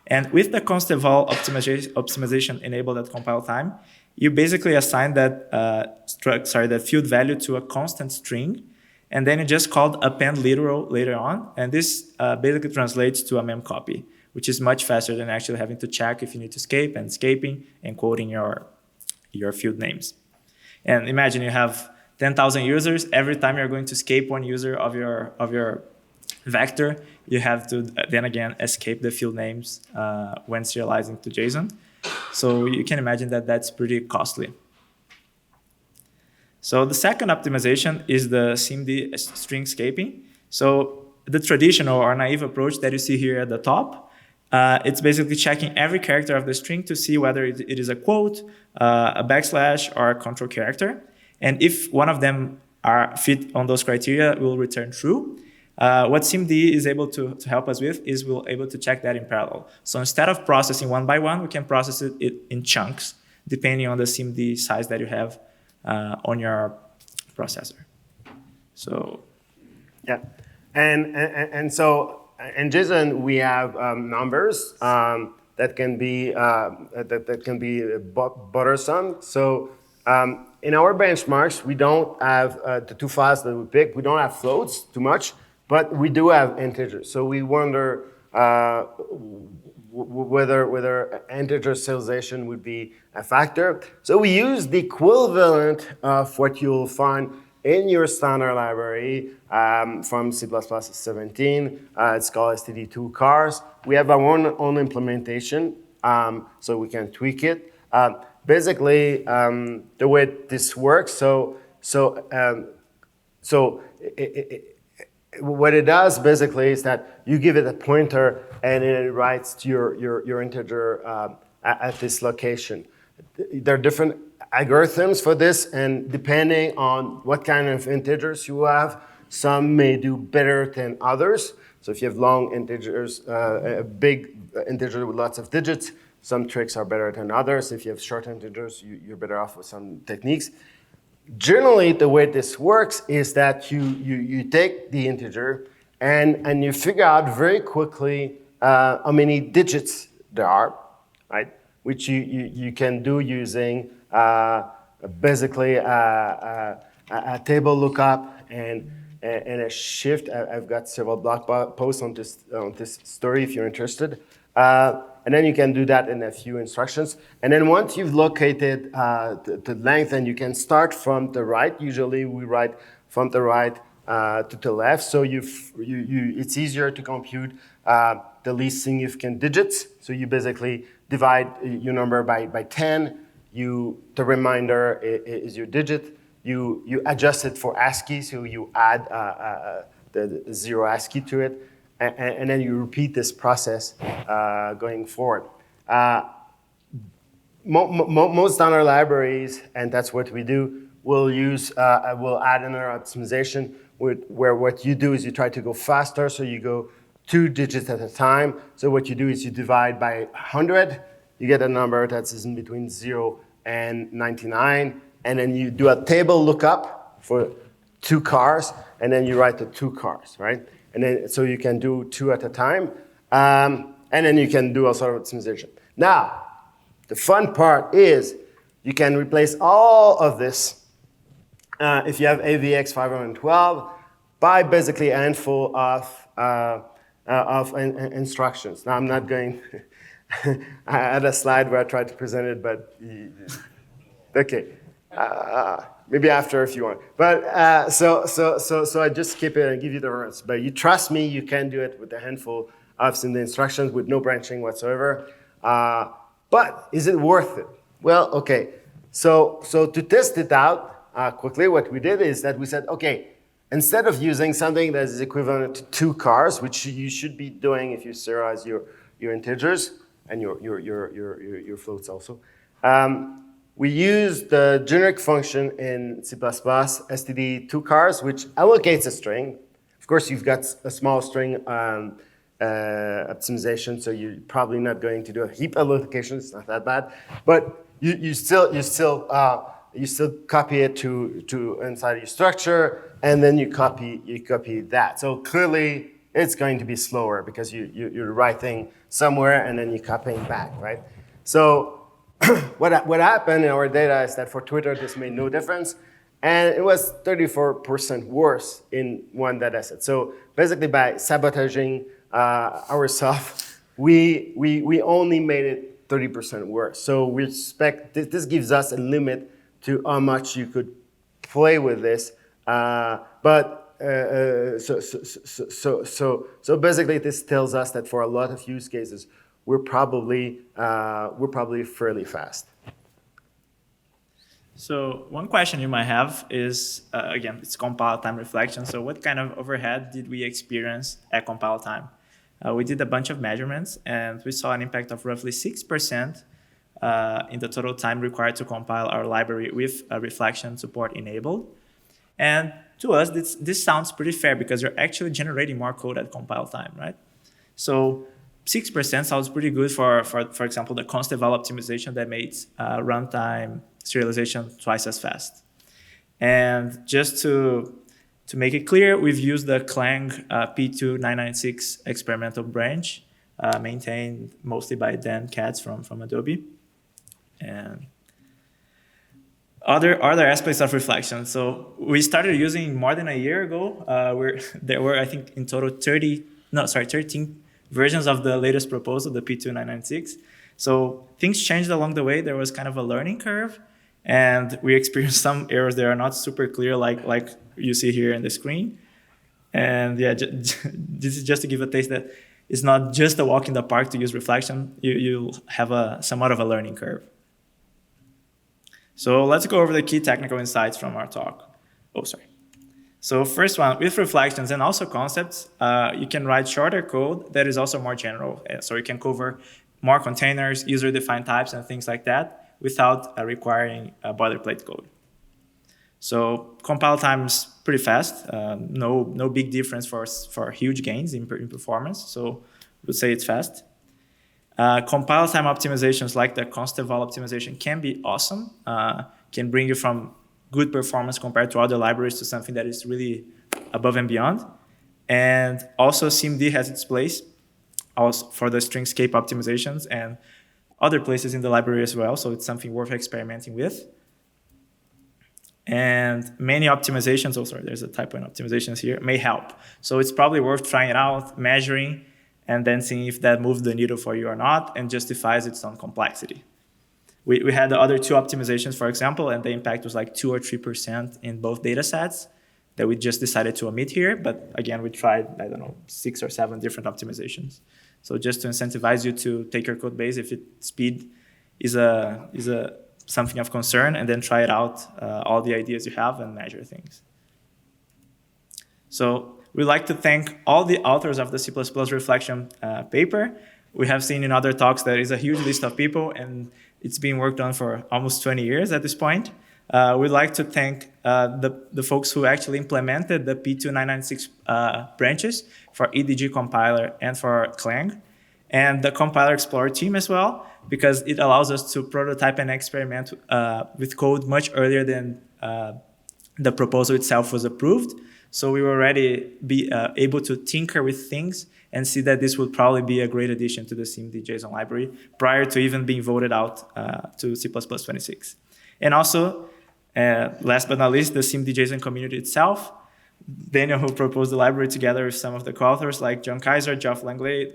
And with the const-eval optimization enabled at compile time, you basically assign that field value to a constant string, and then you just called append literal later on, and this basically translates to a mem copy, which is much faster than actually having to check if you need to escape and escaping and quoting your field names. And imagine you have 10,000 users. Every time you're going to escape one user of your vector, you have to then again escape the field names when serializing to JSON. So you can imagine that that's pretty costly. So the second optimization is the SIMD stringscaping. So the traditional or naive approach that you see here at the top, it's basically checking every character of the string to see whether it is a quote, a backslash, or a control character. And if one of them fit on those criteria, it will return true. What SIMD is able to help us with is we're able to check that in parallel. So instead of processing one by one, we can process it in chunks, depending on the SIMD size that you have on your processor. So, yeah, and so in JSON we have numbers that can be bothersome. So in our benchmarks, we don't have the 2 files that we pick. We don't have floats too much. But we do have integers, so we wonder whether integer serialization would be a factor. So we use the equivalent of what you'll find in your standard library from C++ 17. It's called std2 cars. We have our own implementation, so we can tweak it. Basically, the way this works, what it does basically is that you give it a pointer and it writes to your integer at this location. There are different algorithms for this, and depending on what kind of integers you have, some may do better than others. So if you have long integers, a big integer with lots of digits, some tricks are better than others. If you have short integers, you're better off with some techniques. generally, the way this works is that you take the integer and you figure out very quickly how many digits there are, right? Which you can do using basically a table lookup and a shift. I've got several blog posts on this story if you're interested. And then you can do that in a few instructions. And then once you've located the length, and you can start from the right. Usually we write from the right to the left. So it's easier to compute the least significant digits. So you basically divide your number by 10. The remainder is your digit. You adjust it for ASCII, so you add the 0 ASCII to it. And then you repeat this process going forward. Most standard libraries, and that's what we do, will add another optimization where what you do is you try to go faster, so you go 2 digits at a time. So what you do is you divide by 100, you get a number that's in between 0 and 99, and then you do a table lookup for 2 cars, and then you write the 2 cars, right? And then, so you can do 2 at a time, and then you can do a sort of optimization. Now, the fun part is you can replace all of this if you have AVX 512 by basically a handful of instructions. Now, I'm not going. I had a slide where I tried to present it, but okay. Maybe after if you want. But so I just skip it and give you the words. But you trust me, you can do it with a handful of simple instructions with no branching whatsoever. But is it worth it? Well, okay. So to test it out quickly, what we did is that we said, okay, instead of using something that is equivalent to 2 cars, which you should be doing if you serialize your integers and your floats also. We use the generic function in C++, std2cars, which allocates a string. Of course, you've got a small string optimization, so you're probably not going to do a heap allocation. It's not that bad, but you still copy it to inside your structure, and then you copy that. So clearly, it's going to be slower because you're writing somewhere and then you're copying back, right? So what happened in our data is that for Twitter, this made no difference. And it was 34% worse in one data set. So basically by sabotaging ourselves, we only made it 30% worse. So we expect, this gives us a limit to how much you could play with this. So basically this tells us that for a lot of use cases, we're probably fairly fast. So one question you might have is, again, it's compile time reflection. So what kind of overhead did we experience at compile time? We did a bunch of measurements, and we saw an impact of roughly 6% in the total time required to compile our library with reflection support enabled. And to us, this sounds pretty fair because you're actually generating more code at compile time, right? So 6% sounds pretty good for example, the const eval optimization that makes runtime serialization twice as fast. And just to make it clear, we've used the Clang P2996 experimental branch, maintained mostly by Dan Katz from Adobe. And other aspects of reflection. So we started using more than a year ago. There were, I think, in total 13 versions of the latest proposal, the P2996. So things changed along the way. There was kind of a learning curve, and we experienced some errors that are not super clear, like you see here in the screen. And yeah, this is just to give a taste that it's not just a walk in the park to use reflection. You'll have somewhat of a learning curve. So let's go over the key technical insights from our talk. Oh, sorry. So first one, with reflections and also concepts, you can write shorter code that is also more general. So you can cover more containers, user-defined types, and things like that without requiring boilerplate code. So compile time is pretty fast. No big difference for huge gains in performance. So I would say it's fast. Compile time optimizations like the const eval optimization can be awesome. Can bring you from good performance compared to other libraries to something that is really above and beyond. And also SIMD has its place also for the string scape optimizations and other places in the library as well. So it's something worth experimenting with. And many optimizations, oh sorry, there's a typo in optimizations here, may help. So it's probably worth trying it out, measuring, and then seeing if that moves the needle for you or not and justifies its own complexity. We had the other two optimizations, for example, and the impact was like 2 or 3% in both data sets that we just decided to omit here. But again, we tried, I don't know, 6 or 7 different optimizations. So just to incentivize you to take your code base if speed is something of concern, and then try it out, all the ideas you have, and measure things. So we'd like to thank all the authors of the C++ reflection paper. We have seen in other talks that is a huge list of people, and it's been worked on for almost 20 years at this point. We'd like to thank the folks who actually implemented the P2996 branches for EDG compiler and for Clang, and the Compiler Explorer team as well, because it allows us to prototype and experiment with code much earlier than the proposal itself was approved. So we were already able to tinker with things and see that this would probably be a great addition to the Simdjson library prior to even being voted out to C++26. And also, last but not least, the Simdjson community itself. Daniel, who proposed the library together with some of the co-authors like John Kaiser, Geoff Langdale,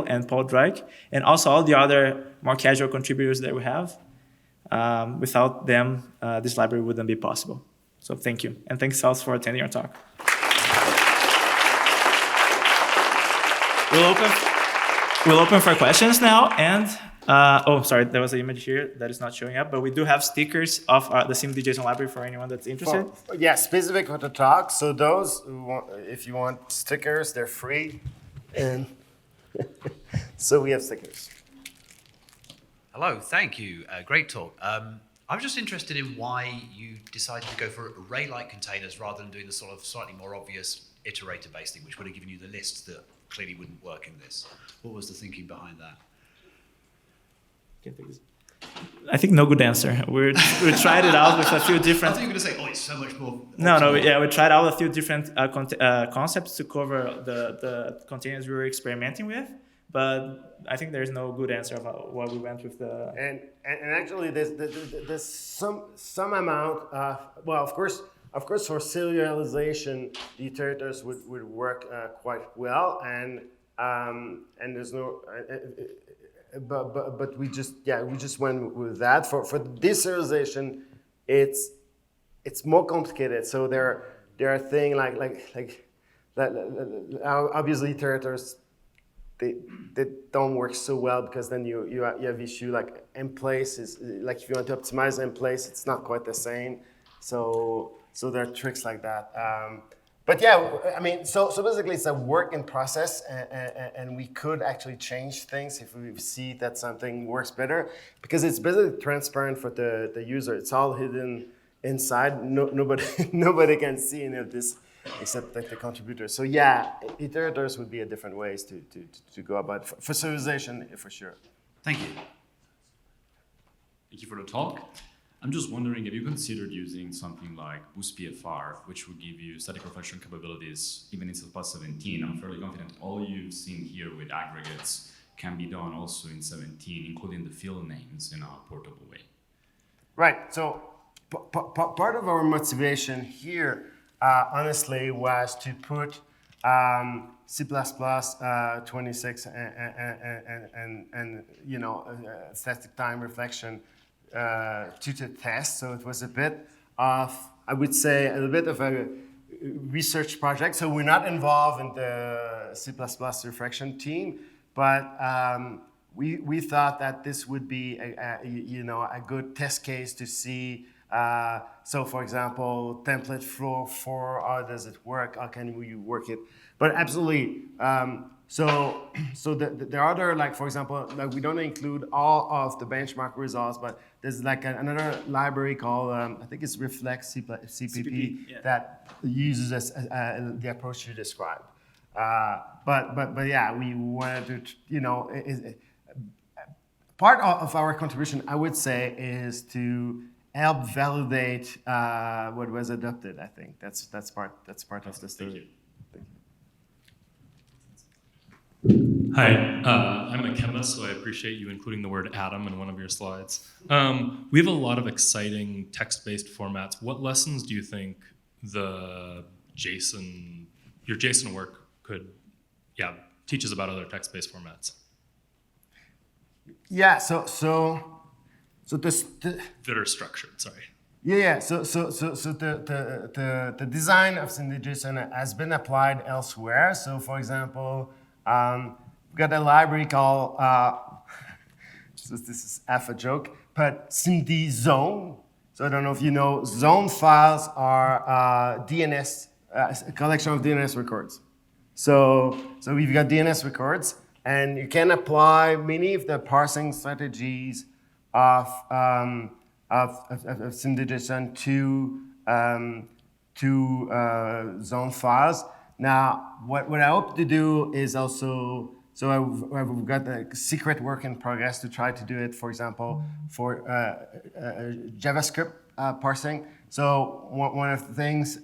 and Paul Drake, and also all the other more casual contributors that we have. Without them, this library wouldn't be possible. So thank you, and thanks also for attending our talk. We'll open for questions now, and oh, sorry, there was an image here that is not showing up, but we do have stickers of the Simdjson library for anyone that's interested. Yeah, specific for the talk. So those who want, if you want stickers, they're free, and so we have stickers. Hello, thank you. Great talk. I was just interested in why you decided to go for array-like containers rather than doing the sort of slightly more obvious iterator-based thing, which would have given you the lists that clearly wouldn't work in this. What was the thinking behind that? I think no good answer. We tried it out with a few different. I thought you were going to say, oh, it's so much more. No, yeah, we tried out a few different concepts to cover the containers we were experimenting with, but I think there's no good answer about why we went with the. And actually, there's some amount. Well, of course, for serialization, the iterators would work quite well, and there's no. But we just went with that. For deserialization, it's more complicated. So there are things like obviously iterators they don't work so well, because then you have issue like in-place is like if you want to optimize in-place, it's not quite the same. So there are tricks like that. But yeah, I mean, so basically it's a work in process, and we could actually change things if we see that something works better, because it's basically transparent for the user. It's all hidden inside. Nobody can see any of this except like the contributors. So yeah, iterators would be a different ways to go about it. For serialization, for sure. Thank you. Thank you for the talk. I'm just wondering, have you considered using something like BoostPFR, which would give you static reflection capabilities even in C++17? I'm fairly confident all you've seen here with aggregates can be done also in 17, including the field names in a portable way. Right. So part of our motivation here, honestly, was to put C++ 26 and you know, static time reflection to the test. So it was a bit of, I would say, a little bit of a research project. So we're not involved in the C++ reflection team, but we thought that this would be a good test case to see. So for example, template flow for how does it work? How can we work it? But absolutely. So there are other, like for example, like we don't include all of the benchmark results, but there's like another library called I think it's Reflex CPP yeah. that uses the approach you described. But yeah, we wanted to, you know, part of our contribution, I would say, is to help validate what was adopted. I think that's part of the story. Hi, I'm a chemist, so I appreciate you including the word atom in one of your slides. We have a lot of exciting text-based formats. What lessons do you think your JSON work could, teach us about other text-based formats? Yeah. So this. That are structured. Sorry. Yeah. So the design of Simdjson has been applied elsewhere. So for example, we've got a library called so this is half a joke, but Simdjson. So I don't know if you know, zone files are DNS, a collection of DNS records. So we've got DNS records, and you can apply many of the parsing strategies of Simdjson to zone files. Now, what I hope to do is also, we've got a secret work in progress to try to do it, for example, for JavaScript parsing. So one of the things,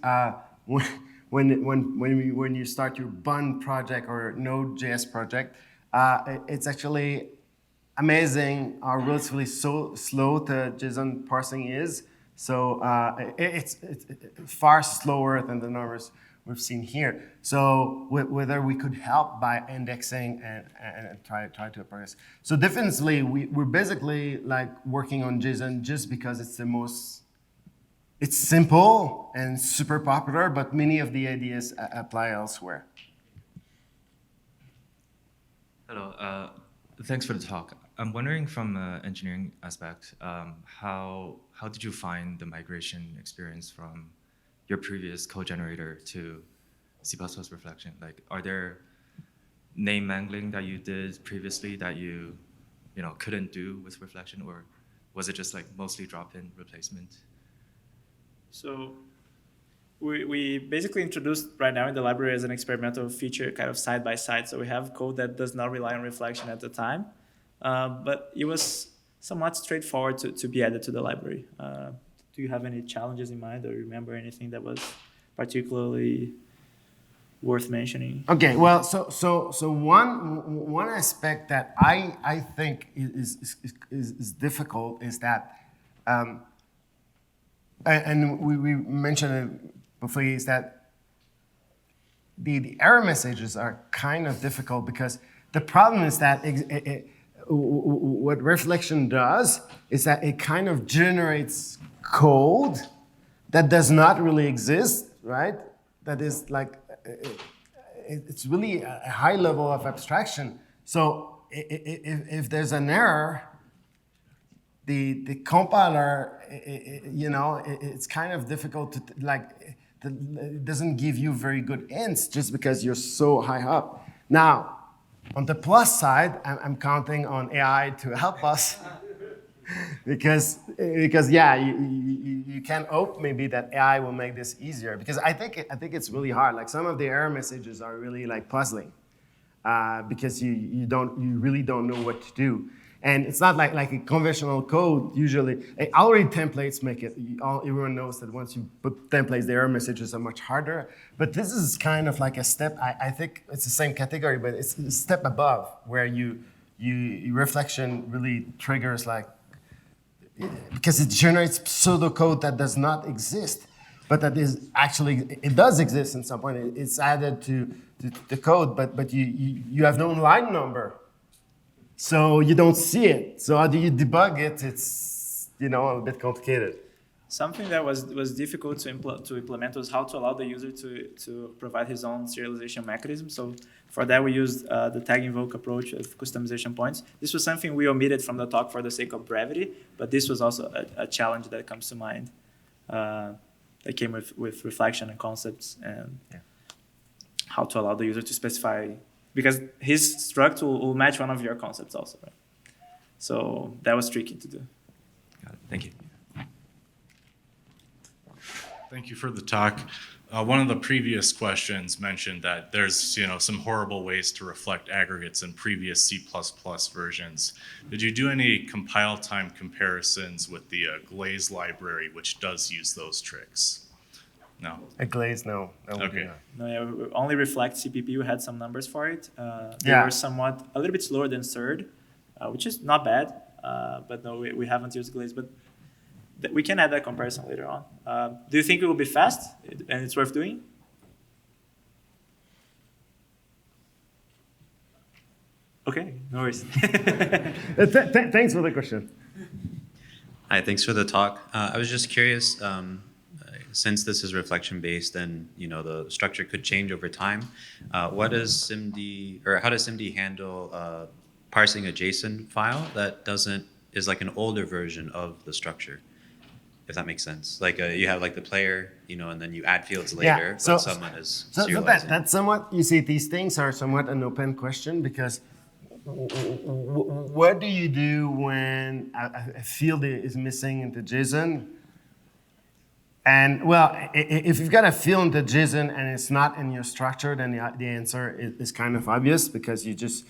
when you start your Bun project or Node.js project, it's actually amazing how relatively so slow the JSON parsing is. So it's far slower than the numbers we've seen here. So whether we could help by indexing and try to progress. So definitely we're basically like working on JSON just because it's simple and super popular, but many of the ideas apply elsewhere. Hello, thanks for the talk. I'm wondering from an engineering aspect, how did you find the migration experience from your previous code generator to C++ reflection? Like, are there name mangling that you did previously that you couldn't do with reflection, or was it just like mostly drop-in replacement? So we basically introduced right now in the library as an experimental feature, kind of side by side. So we have code that does not rely on reflection at the time, but it was somewhat straightforward to be added to the library. Do you have any challenges in mind, or remember anything that was particularly worth mentioning? Okay, well, so one aspect that I think is difficult is that, and we mentioned it before, is that the error messages are kind of difficult because the problem is that what reflection does is that it kind of generates code that does not really exist, right? That is like, it's really a high level of abstraction. So if there's an error, the compiler, it's kind of difficult to, it doesn't give you very good hints just because you're so high up. Now, on the plus side, I'm counting on AI to help us because yeah, you can hope maybe that AI will make this easier, because I think it's really hard. Like, some of the error messages are really like puzzling because you really don't know what to do. And it's not like a conventional code usually. Already templates make it. Everyone knows that once you put templates, the error messages are much harder. But this is kind of like a step. I think it's the same category, but it's a step above, where you reflection really triggers, like, because it generates pseudocode that does not exist, but that is actually, it does exist in some point. It's added to the code, but you have no line number. So you don't see it. So how do you debug it? It's a bit complicated. Something that was difficult to implement was how to allow the user to provide his own serialization mechanism. So for that, we used the tag invoke approach of customization points. This was something we omitted from the talk for the sake of brevity, but this was also a challenge that comes to mind that came with reflection and concepts, and how to allow the user to specify, because his struct will match one of your concepts also, right? So that was tricky to do. Got it. Thank you. Thank you for the talk. One of the previous questions mentioned that there's some horrible ways to reflect aggregates in previous C++ versions. Did you do any compile time comparisons with the Glaze library, which does use those tricks? No. A glaze, no. Okay. No, yeah, we only reflect CPP. We had some numbers for it. They Yeah. were somewhat a little bit slower than serde, which is not bad. But no, we haven't used Glaze. But we can add that comparison later on. Do you think it will be fast and it's worth doing? Okay, no worries. Thanks for the question. Hi, thanks for the talk. I was just curious, since this is reflection based and the structure could change over time, what does how does SIMD handle parsing a JSON file that is like an older version of the structure? If that makes sense. Like you have like the player, and then you add fields later, but someone is serializing. That's somewhat, you see, these things are somewhat an open question because what do you do when a field is missing into JSON? And well, if you've got a field into JSON and it's not in your structure, then the answer is kind of obvious because you just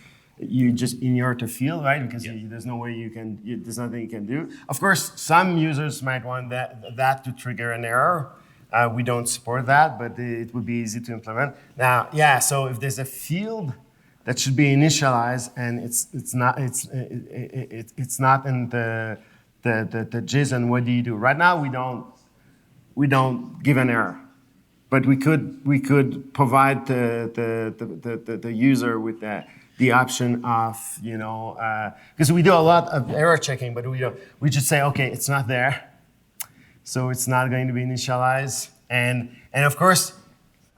inert a field, right? Because there's no way there's nothing you can do. Of course, some users might want that to trigger an error. We don't support that, but it would be easy to implement. Now, so if there's a field that should be initialized and it's not in the JSON, what do you do? Right now, we don't give an error. But we could provide the user with the option of, because we do a lot of error checking, but we just say, okay, it's not there. So it's not going to be initialized. And of course,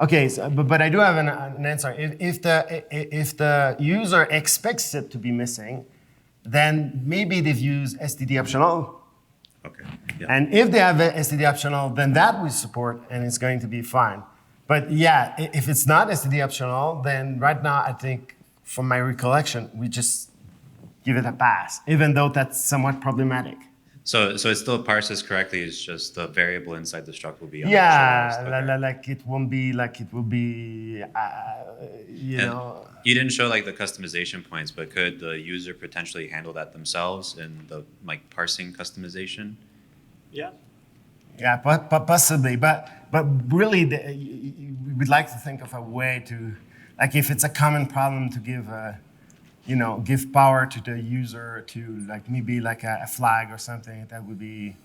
okay, but I do have an answer. If the user expects it to be missing, then maybe they've used STD optional. Okay. Yeah. And if they have a STD optional, then that we support and it's going to be fine. But yeah, if it's not STD optional, then right now I think from my recollection, we just give it a pass, even though that's somewhat problematic. So it still parses correctly, it's just the variable inside the struct will be Yeah, okay. like it won't be, like it will be, You didn't show like the customization points, but could the user potentially handle that themselves in the parsing customization? Yeah. Yeah, but possibly, but really, we'd like to think of a way to, like, if it's a common problem, to give power to the user to maybe a flag or something. That would be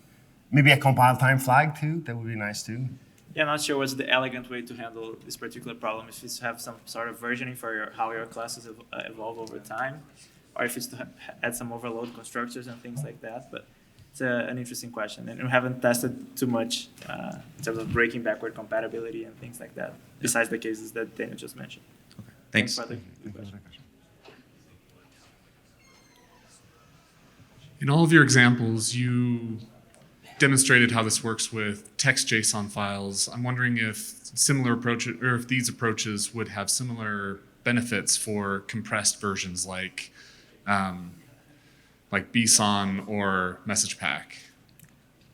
maybe a compile time flag too. That would be nice too. Yeah, not sure what's the elegant way to handle this particular problem. If it's to have some sort of versioning for how your classes evolve over time, or if it's to add some overload constructors and things like that. But it's an interesting question, and we haven't tested too much in terms of breaking backward compatibility and things like that, besides the cases that Daniel just mentioned. Okay. Thanks. For the question. In all of your examples, you demonstrated how this works with text JSON files. I'm wondering if similar approaches, or if these approaches would have similar benefits for compressed versions like BSON or message pack.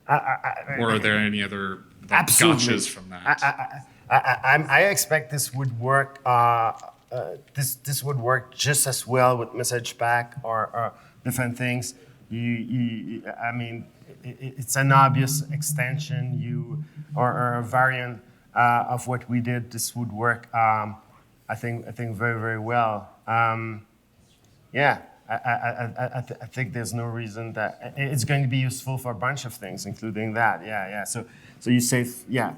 Or are there any other gotchas from that? I expect this would work. This would work just as well with message pack or different things. I mean, it's an obvious extension. Or a variant of what we did. This would work. I think very, very well. Yeah. I think there's no reason that it's going to be useful for a bunch of things, including that. Yeah. So you say, yeah.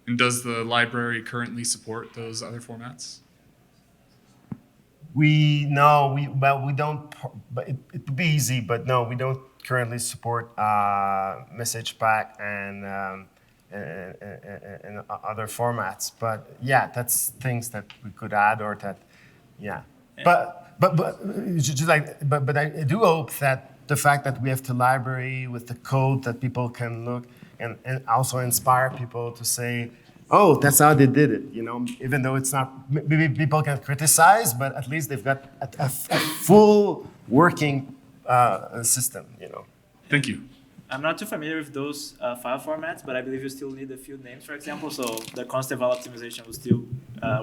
And does the library currently support those other formats? We don't. But it would be easy. But no, we don't currently support message pack and other formats. But yeah, that's things that we could add or that, yeah. But I do hope that the fact that we have the library with the code that people can look and also inspire people to say, oh, that's how they did it, even though it's not, maybe people can criticize, but at least they've got a full working system, Thank you. I'm not too familiar with those file formats, but I believe you still need a few names, for example. So the constant level optimization will still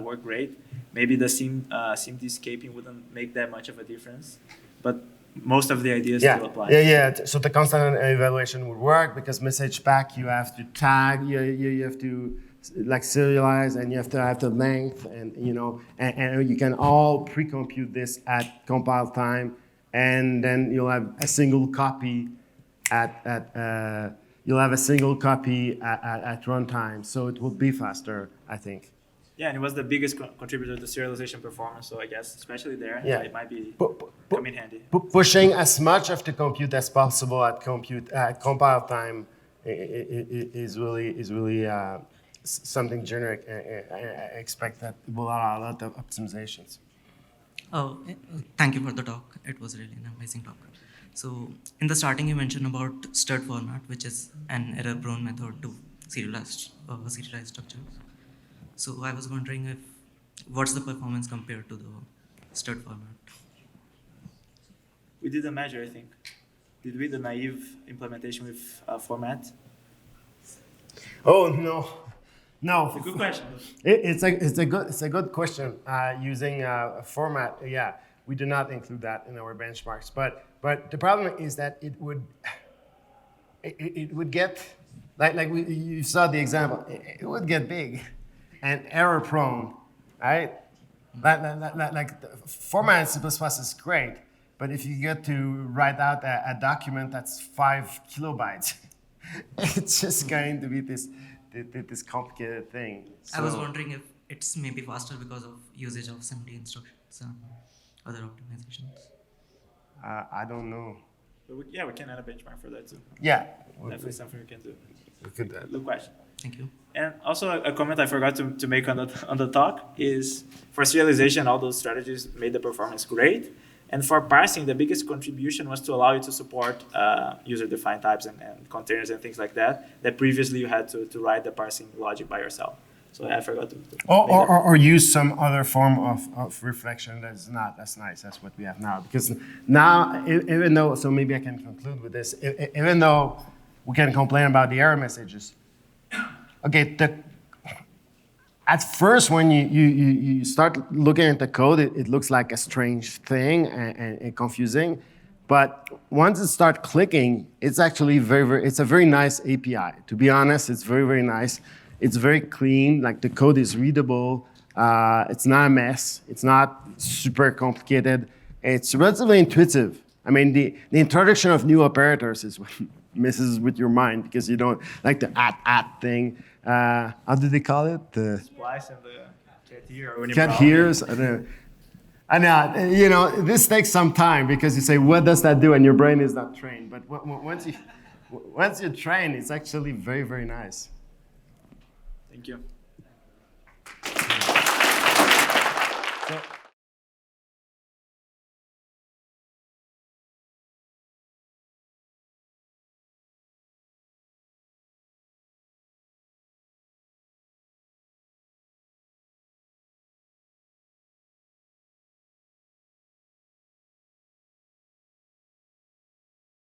work great. Maybe the SIMD escaping wouldn't make that much of a difference, but most of the ideas still apply. So the constant evaluation would work because message pack you have to tag, you have to like serialize, and you have to have the length, and and you can all pre-compute this at compile time, and then you'll have a single copy at runtime, so it will be faster, I think. Yeah, and it was the biggest contributor to serialization performance, so I guess especially there, it might be come in handy. Pushing as much of the compute as possible at compile time is really something generic. I expect that it will allow a lot of optimizations. Oh, thank you for the talk. It was really an amazing talk. So in the starting, you mentioned about serde format, which is an error-prone method to serialize structures. So I was wondering what's the performance compared to the serde format? We did a measure, I think. Did we, the naive implementation with format? Oh, no. It's a good question. It's a good question. Using a format, we do not include that in our benchmarks. But the problem is that it would get you saw the example. It would get big and error prone, right? Like the format in C++ is great, but if you get to write out a document that's 5 kilobytes, it's just going to be this complicated thing. So, I was wondering if it's maybe faster because of usage of SIMD instructions and other optimizations. I don't know. But we can add a benchmark for that too. Yeah. Definitely something we can do. We could do that. Good question. Thank you. And also a comment I forgot to make on the talk is for serialization, all those strategies made the performance great. And for parsing, the biggest contribution was to allow you to support user-defined types and containers and things like that previously you had to write the parsing logic by yourself. So I forgot to or use some other form of reflection that's not as nice as what we have now. Because now, even though, so maybe I can conclude with this, even though we can complain about the error messages, okay, at first when you start looking at the code, it looks like a strange thing and confusing. But once it starts clicking, it's actually it's a very nice API. To be honest, it's very, very nice. It's very clean, like the code is readable. It's not a mess. It's not super complicated. It's relatively intuitive. I mean, the introduction of new operators is what messes with your mind because you don't like the at thing. How do they call it? The splice and the cat here. Cat hears. I know, this takes some time because you say, what does that do? And your brain is not trained. But once you train, it's actually very, very nice. Thank you.